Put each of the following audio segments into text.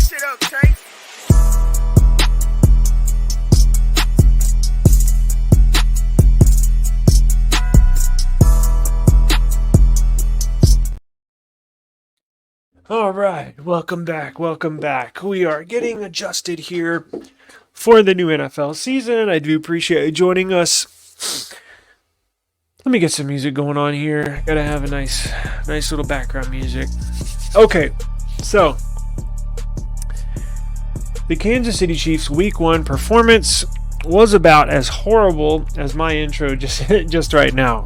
shit up, Trey. All right, welcome back. We are getting adjusted here for the new NFL season. I do appreciate you joining us. Let me get some music going on here. Gotta have a nice little background music. Okay, so the Kansas City Chiefs Week 1 performance was about as horrible as my intro just right now.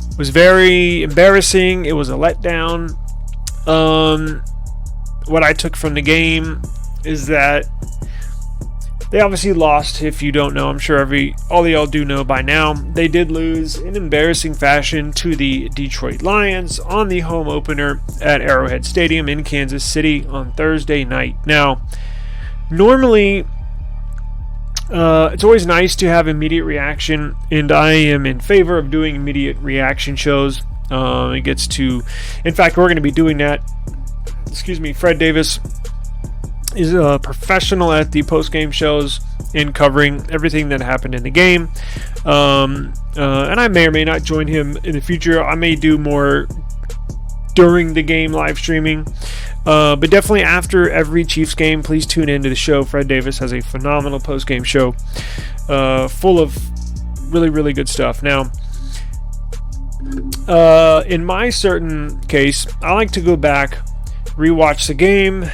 It was very embarrassing. It was a letdown. What I took from the game is that they obviously lost. If you don't know, I'm sure all of y'all do know by now. They did lose in embarrassing fashion to the Detroit Lions on the home opener at Arrowhead Stadium in Kansas City on Thursday night. Now, normally, it's always nice to have immediate reaction, and I am in favor of doing immediate reaction shows. In fact, we're going to be doing that. Fred Davis is a professional at the post-game shows in covering everything that happened in the game. And I may or may not join him in the future. I may do more during the game live streaming. But definitely after every Chiefs game, please tune into the show. Fred Davis has a phenomenal post-game show full of really, really good stuff. Now, in my certain case, I like to go back, rewatch the game,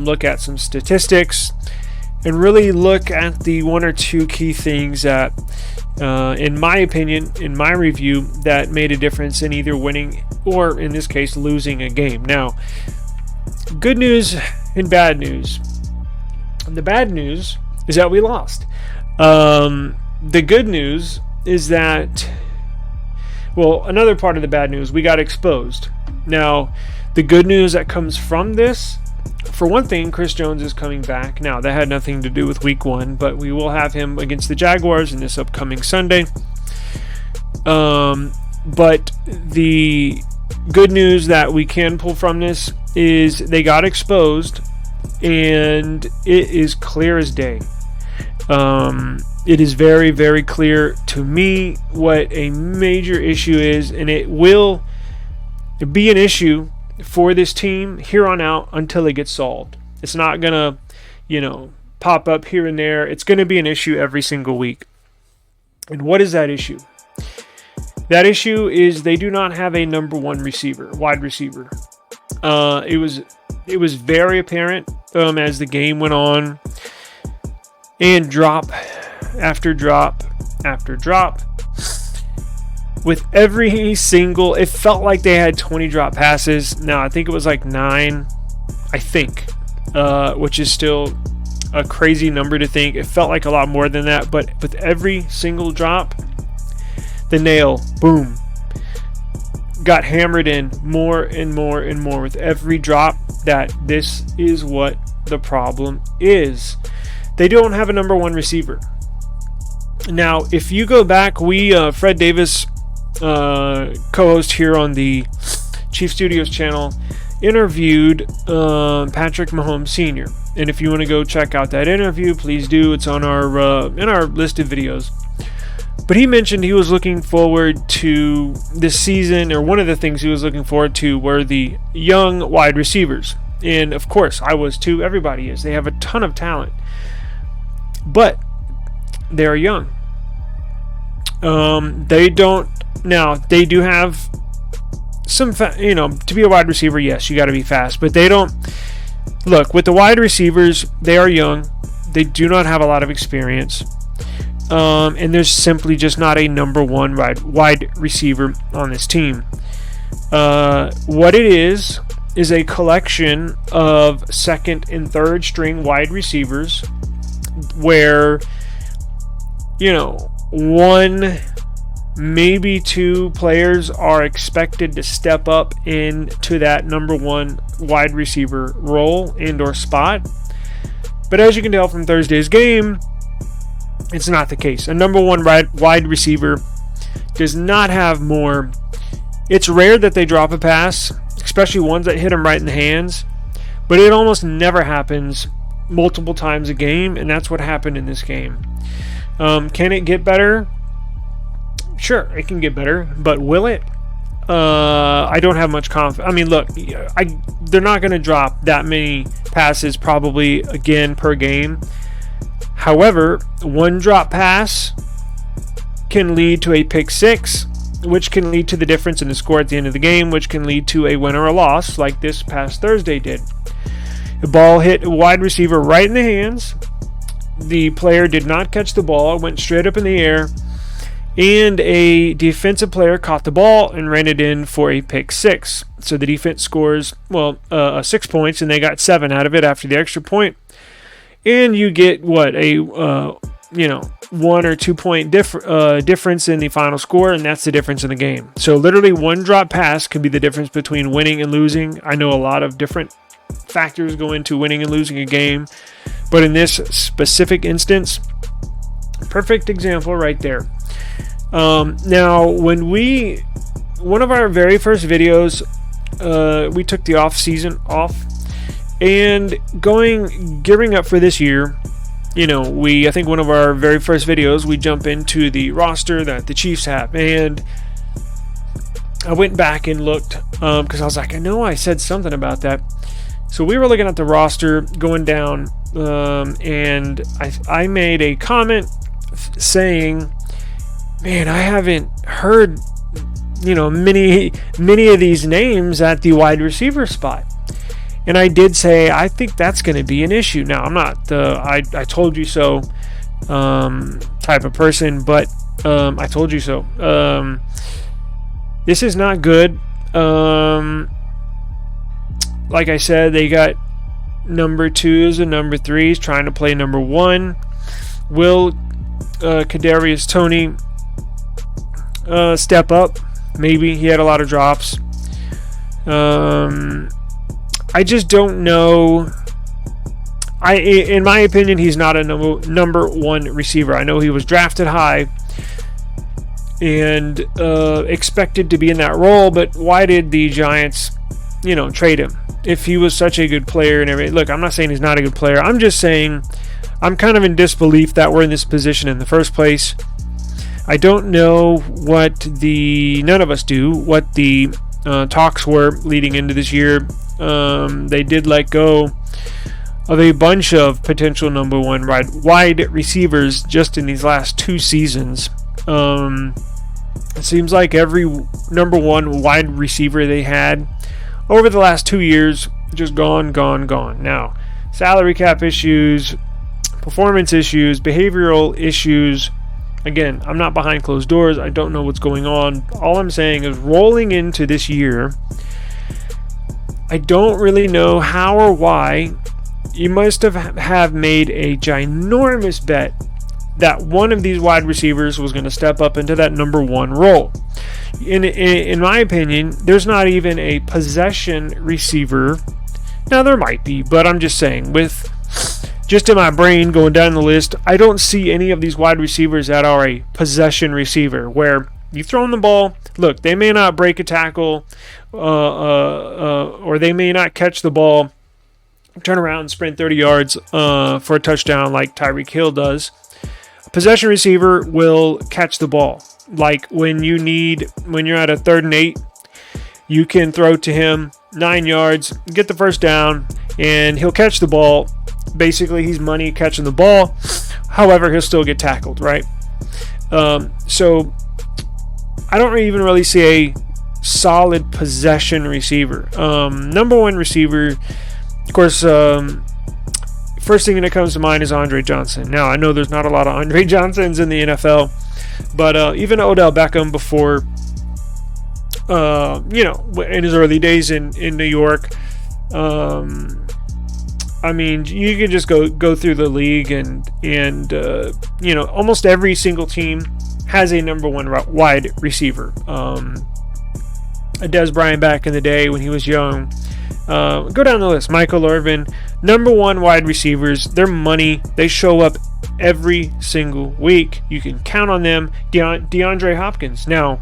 look at some statistics, and really look at the one or two key things that, in my opinion, in my review, that made a difference in either winning or, in this case, losing a game. Now, good news and bad news. The bad news is that we lost. The good news is that, well, another part of the bad news, we got exposed. Now, the good news that comes from this, for one thing, Chris Jones is coming back. Now, that had nothing to do with Week 1, but we will have him against the Jaguars in this upcoming Sunday. But the good news that we can pull from this is they got exposed, and it is clear as day. It is very, very clear to me what a major issue is, and it will be an issue for this team here on out until it gets solved. It's not going to, pop up here and there. It's going to be an issue every single week. And what is that issue? That issue is they do not have a number one wide receiver. It was very apparent as the game went on, and drop after drop after drop. With every single, it felt like they had 20 drop passes. Now, I think it was like 9, which is still a crazy number to think. It felt like a lot more than that, but with every single drop, the nail, boom, got hammered in more and more and more with every drop, that this is what the problem is. They don't have a number one receiver. Now, if you go back, Fred Davis, co-host here on the Chief Studios channel, interviewed Patrick Mahomes Sr. And if you want to go check out that interview, please do. It's on our in our list of videos. But he mentioned he was looking forward to this season, or one of the things he was looking forward to were the young wide receivers. And of course, I was too. Everybody is. They have a ton of talent. But they are young. They do have some, to be a wide receiver, yes, you got to be fast. But they don't. Look, with the wide receivers, they are young. They do not have a lot of experience. And there's simply just not a number one wide receiver on this team. What it is a collection of second and third string wide receivers where, one, maybe two players are expected to step up into that number one wide receiver role and or spot. But as you can tell from Thursday's game, it's not the case. A number one wide receiver does not have more. It's rare that they drop a pass, especially ones that hit them right in the hands. but it almost never happens multiple times a game, and that's what happened in this game. Can it get better? Sure, it can get better, but will it? I don't have much confidence. I mean, look, they're not going to drop that many passes probably again per game. However, one drop pass can lead to a pick six, which can lead to the difference in the score at the end of the game, which can lead to a win or a loss, like this past Thursday did. The ball hit a wide receiver right in the hands. The player did not catch the ball. It went straight up in the air. And a defensive player caught the ball and ran it in for a pick six. So the defense scores, 6 points, and they got 7 out of it after the extra point. And you get, a 1 or 2 point difference in the final score, and that's the difference in the game. So literally one drop pass could be the difference between winning and losing. I know a lot of different factors go into winning and losing a game, but in this specific instance, perfect example right there. Now, one of our very first videos, we took the off season off, and gearing up for this year, I think one of our very first videos, we jump into the roster that the Chiefs have, and I went back and looked, because I was like, I know I said something about that. So we were looking at the roster going down, and I made a comment saying, man, I haven't heard, many of these names at the wide receiver spot. And I did say, I think that's going to be an issue. Now, I'm not the I told you so type of person, but I told you so. This is not good. Like I said, they got number 2s and number 3s trying to play number 1. Will Kadarius Toney step up? Maybe. He had a lot of drops. I just don't know. In my opinion, he's not a number 1 receiver. I know he was drafted high and expected to be in that role, but why did the Giants, trade him if he was such a good player and everything? Look, I'm not saying he's not a good player. I'm just saying I'm kind of in disbelief that we're in this position in the first place. I don't know none of us do, what the talks were leading into this year. They did let go of a bunch of potential number 1 wide receivers just in these last 2 seasons. It seems like every number 1 wide receiver they had over the last 2 years just gone. Now, salary cap issues, performance issues, behavioral issues. Again, I'm not behind closed doors. I don't know what's going on. All I'm saying is, rolling into this year, I don't really know how or why. You must have made a ginormous bet that one of these wide receivers was going to step up into that number 1 role. In my opinion, there's not even a possession receiver. Now, there might be, but I'm just saying, just in my brain going down the list, I don't see any of these wide receivers that are a possession receiver, where you throw them the ball. Look, they may not break a tackle, or they may not catch the ball, turn around and sprint 30 yards for a touchdown like Tyreek Hill does. A possession receiver will catch the ball. Like when you're at a 3rd and 8, you can throw to him 9 yards, get the first down, and he'll catch the ball. Basically, he's money catching the ball. However, he'll still get tackled, right? So I don't even really see a solid possession receiver. Number 1 receiver, of course, first thing that comes to mind is Andre Johnson. Now, I know there's not a lot of Andre Johnsons in the NFL, but even Odell Beckham before, in his early days in New York, I mean, you can just go through the league and almost every single team has a number 1 wide receiver. Dez Bryant back in the day when he was young. Go down the list. Michael Irvin, number 1 wide receivers. They're money. They show up every single week. You can count on them. DeAndre Hopkins. Now,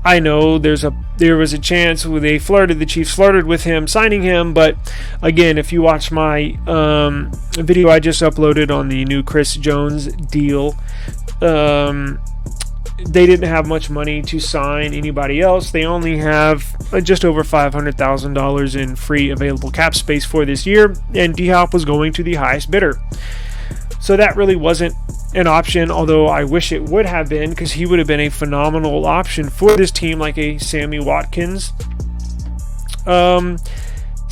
I know there was a chance where the Chiefs flirted with him signing him, but again, if you watch my video I just uploaded on the new Chris Jones deal, they didn't have much money to sign anybody else. They only have just over $500,000 in free available cap space for this year, and D-Hop was going to the highest bidder. So that really wasn't an option, although I wish it would have been, because he would have been a phenomenal option for this team, like a Sammy Watkins. So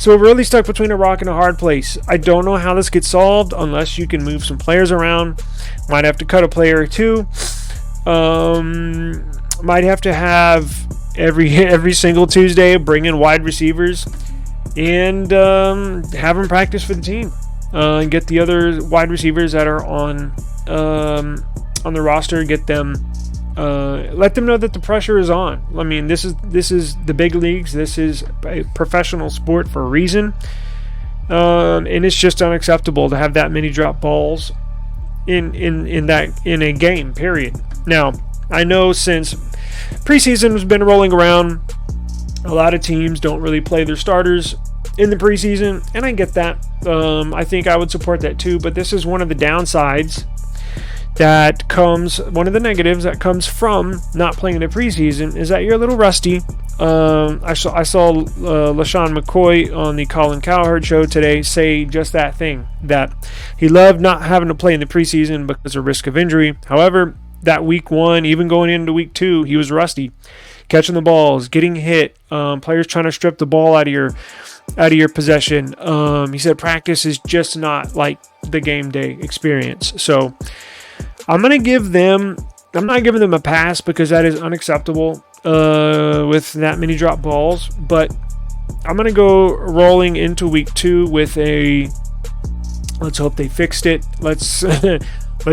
we're really stuck between a rock and a hard place. I don't know how this gets solved unless you can move some players around. Might have to cut a player or two. Might have to have every single Tuesday bring in wide receivers and have them practice for the team. And get the other wide receivers that are on the roster, get them, let them know that the pressure is on. I mean, this is the big leagues. This is a professional sport for a reason, and it's just unacceptable to have that many drop balls in a game. Period. Now, I know since preseason has been rolling around, a lot of teams don't really play their starters in the preseason, and I get that. I think I would support that too, but this is one of the downsides one of the negatives that comes from not playing in the preseason is that you're a little rusty. I saw LaShawn McCoy on the Colin Cowherd show today say just that thing, that he loved not having to play in the preseason because of risk of injury. However, that week 1, even going into week 2, he was rusty, catching the balls, getting hit, players trying to strip the ball out of your possession. He said practice is just not like the game day experience. So I'm not giving them a pass because that is unacceptable with that many drop balls, but I'm going to go rolling into week 2 with let's hope they fixed it. Let's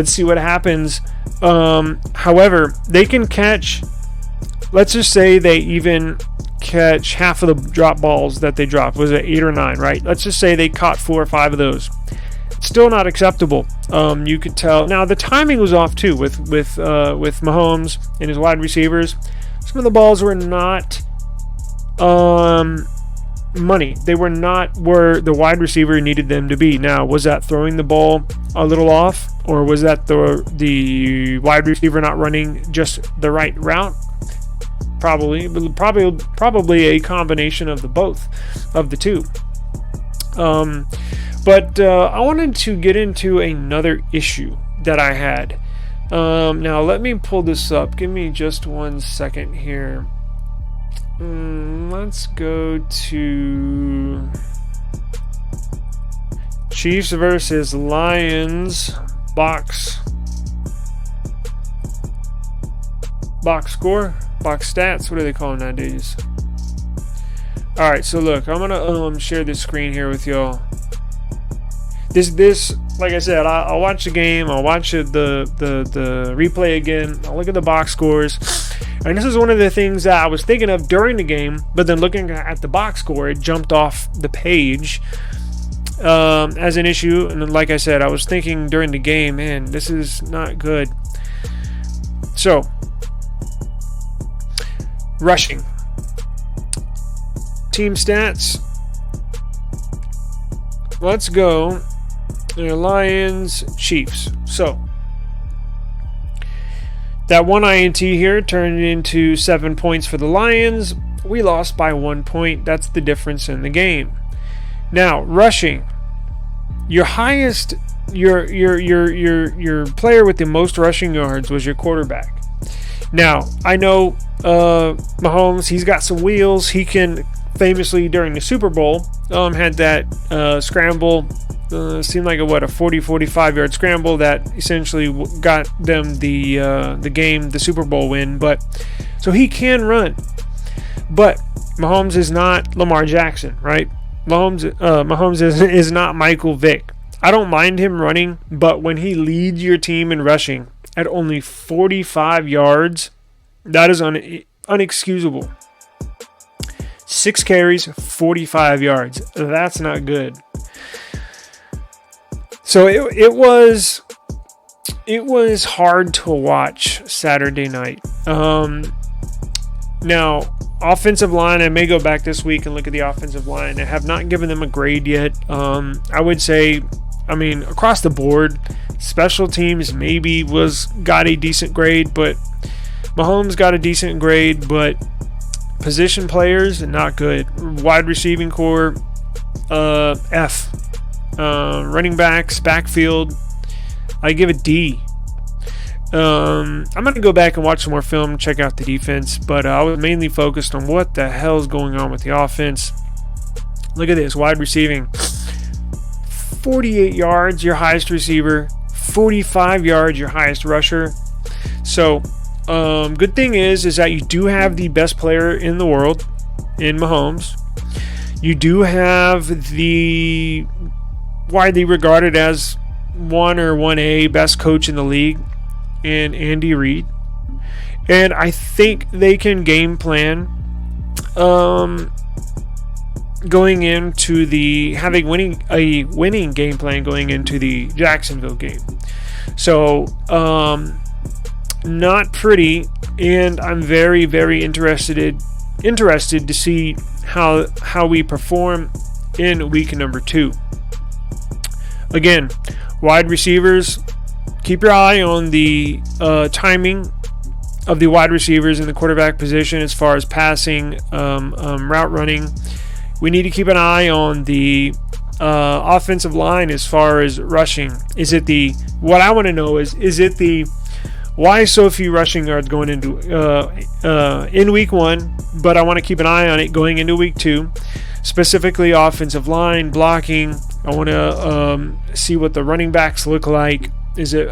see what happens. However, they can catch, let's just say they even catch half of the drop balls that they dropped. Was it 8 or 9, right? Let's just say they caught 4 or 5 of those. It's still not acceptable. You could tell. Now, the timing was off too with Mahomes and his wide receivers. Some of the balls were not money. They were not where the wide receiver needed them to be. Now, was that throwing the ball a little off, or was that the wide receiver not running just the right route? Probably a combination of both of the two. But I wanted to get into another issue that I had. Now let me pull this up. Give me just 1 second here. Let's go to Chiefs versus Lions box score. Box stats, what do they call them nowadays? Alright, so look, I'm gonna share this screen here with y'all. This, like I said, I'll watch the game, I'll watch the replay again, I'll look at the box scores, and this is one of the things that I was thinking of during the game, but then looking at the box score, it jumped off the page as an issue, and then, like I said, I was thinking during the game, man, this is not good. So, rushing. Team stats. Let's go. Lions, Chiefs. So, that one INT here turned into 7 points for the Lions. We lost by 1 point. That's the difference in the game. Now, rushing. Your highest, your player with the most rushing yards was your quarterback. Now, I know Mahomes, he's got some wheels. He can famously during the Super Bowl had that scramble, seemed like a 40-45 yard scramble that essentially got them the Super Bowl win. But so he can run, but Mahomes is not Lamar Jackson, right? Mahomes is not Michael Vick. I don't mind him running, but when he leads your team in rushing at only 45 yards, that is unexcusable. 6 carries, 45 yards. That's not good. So it was hard to watch Saturday night. Now, offensive line, I may go back this week and look at the offensive line. I have not given them a grade yet. I would say, across the board, special teams maybe got a decent grade, but Mahomes got a decent grade, but position players, not good. Wide receiving core, F. Running backs, backfield, I give it D. I'm going to go back and watch some more film, check out the defense, but I was mainly focused on what the hell is going on with the offense. Look at this, wide receiving. 48 yards, your highest receiver. 45 yards, your highest rusher. So, good thing is that you do have the best player in the world in Mahomes. You do have the widely regarded as 1 or 1A best coach in the league in Andy Reid. And I think they can game plan going into a winning game plan going into the Jacksonville game. So, not pretty, and I'm very, very interested to see how we perform in week number 2. Again, wide receivers, keep your eye on the timing of the wide receivers in the quarterback position as far as passing, route running. We need to keep an eye on the offensive line as far as rushing. What I want to know is it the why so few rushing yards going into in week 1, but I want to keep an eye on it going into week 2, specifically offensive line blocking. I want to see what the running backs look like. Is it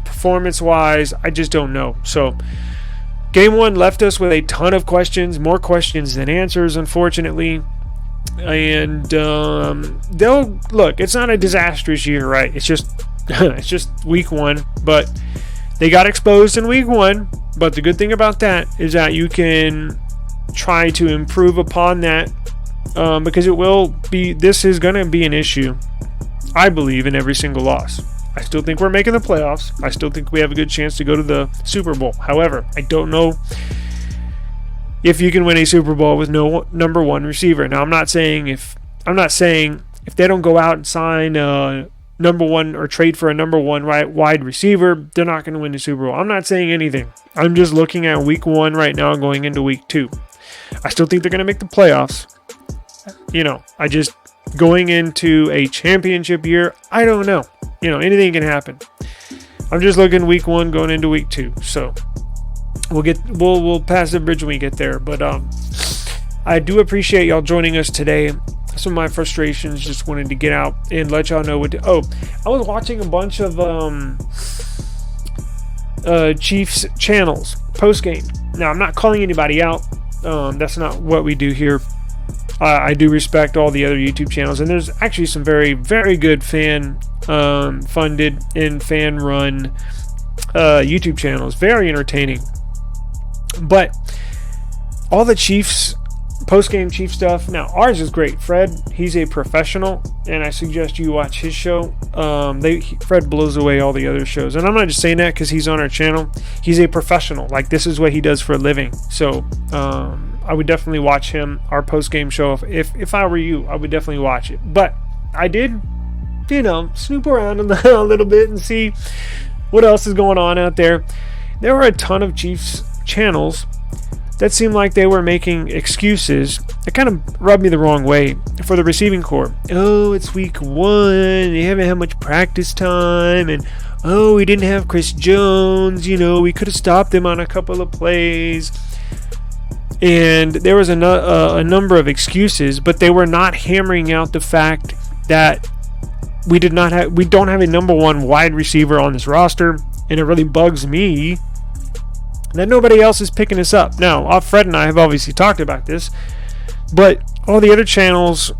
performance-wise? I just don't know. So, game 1 left us with a ton of questions, more questions than answers, unfortunately. And look. It's not a disastrous year, right? It's just week 1, but they got exposed in week 1. But the good thing about that is that you can try to improve upon that, because this is going to be an issue, I believe, in every single loss. I still think we're making the playoffs. I still think we have a good chance to go to the Super Bowl. However, I don't know if you can win a Super Bowl with no number 1 receiver. Now, I'm not saying if they don't go out and sign number 1 or trade for a number 1 wide receiver, they're not going to win the Super Bowl. I'm not saying anything. I'm just looking at week 1 right now going into week 2. I still think they're going to make the playoffs. Going into a championship year, I don't know. Anything can happen. I'm just looking week 1 going into week 2. So we'll pass the bridge when we get there. But I do appreciate y'all joining us today. Some of my frustrations, just wanted to get out and let y'all know I was watching a bunch of Chiefs channels post game. Now, I'm not calling anybody out. That's not what we do here. I do respect all the other YouTube channels, and there's actually some very, very good fan funded and fan run YouTube channels. Very entertaining. But all the Chiefs post-game Chiefs stuff, now ours is great. Fred, he's a professional, and I suggest you watch his show. Fred blows away all the other shows, and I'm not just saying that because he's on our channel. He's a professional. Like, this is what he does for a living. So I would definitely watch him, our post-game show. If I were you, I would definitely watch it. But I did, snoop around a little bit and see what else is going on out there. There were a ton of Chiefs channels that seemed like they were making excuses. It kind of rubbed me the wrong way for the receiving corps. Oh, it's week 1. They haven't had much practice time. And, oh, we didn't have Chris Jones. We could have stopped them on a couple of plays. And there was a number of excuses, but they were not hammering out the fact that we don't have a number 1 wide receiver on this roster. And it really bugs me that nobody else is picking this up. Now, Fred and I have obviously talked about this, but all the other channels,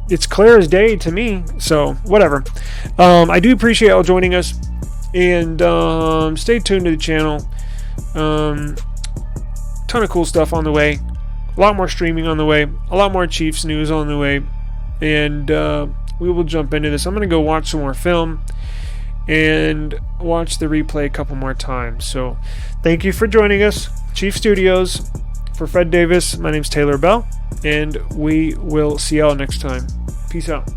it's clear as day to me. So, whatever. I do appreciate y'all joining us, and stay tuned to the channel. Ton of cool stuff on the way. A lot more streaming on the way. A lot more Chiefs news on the way. And we will jump into this. I'm going to go watch some more film. and watch the replay a couple more times. So thank you for joining us. Chief Studios, for Fred Davis, my name's Taylor Bell, and we will see y'all next time. Peace out.